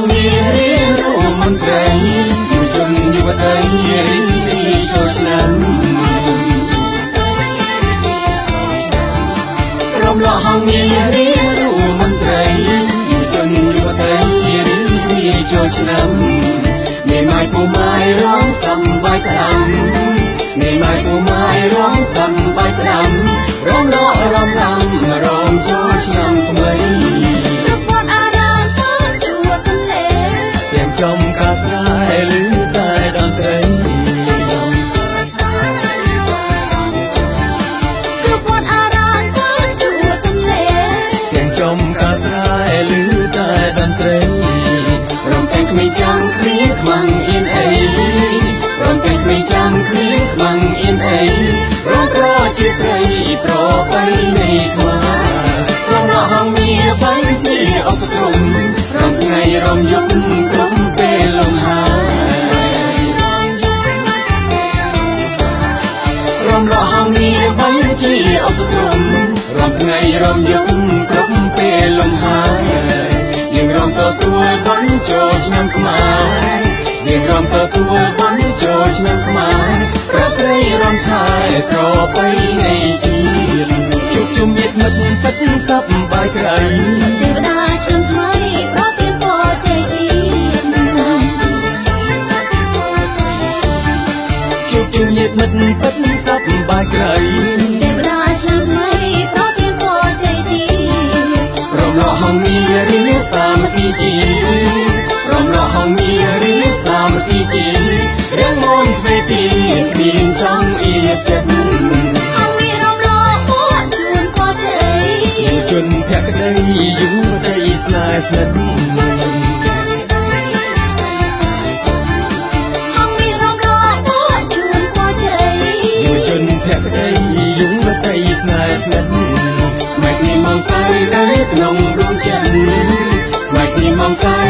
ងងាររៀនរួមមន្ត្រីយុវជនយុវតីរៀនទីចូលឆ្នាំក្រុមលហងងាររៀនរួមមន្ត្រីយុវជនយុវតីរៀនទីចូលឆ្នាំមេម៉ាយពូម៉ាយរងសំបាយក្តាំមេម៉ាយពូម៉ាយរងសំបាយក្តាំរងលោរងឡាំរងចូលឆ្នាំថ្មីចំកាស្រែលឺតែតន្ត្រីគ្រប់វត្តអារាមបានជួបទន្លេទាំងចំកាស្រែលឺតែតន្ត្រីរំតែងគ្មានចាំគ្មានខ្មាំងអៀនអីរំតែងគ្មានចាំគ្មានខ្មាំងអៀនអីរងប្រជាព្រៃប្របីនៃខ្មែររំលហងមានបញ្ជាអបទ្រមរំថ្ងៃរំយប់ក្រុមពេលលំហើយរំលហងមានបញ្ជាអបទ្រមរំថ្ងៃរំយប់ក្រុមពេលលំហើយយើងរំទទួលបញ្ចូលឆ្នាំខ្មែរយើងរំទទួលបញ្ចូលឆ្នាំខ្មែរប្រស្រីរំថែប្របីនៃជាតិជួបជុំញាតិមិត្តពិតសប្បាយក្រៃទេវតាឆ្នាំថ្មីប្រទានពរជ័យជួបជុំញាតិមិត្តពិតសប្បាយក្រៃទេវតាឆ្នាំថ្មីប្រទានពរជ័យរំលហងមានរៀនសាមគ្គីជាតិរំលហងមានរៀនសាមគ្គីជាតិរៀងមនទ្វេទីគ្មានចង់អៀចិត្តជនភក្តីយុវតីស្នេហ៍ស្និទ្ធហងមានរំលោភពួតជួនពរជ័យយុវជនភក្តីយុវតីស្នេហ៍ស្និទ្ធខ្មែរគ្នាមកសាយនៅក្នុងដួងចិត្តខ្មែរគ្នាមកសាយ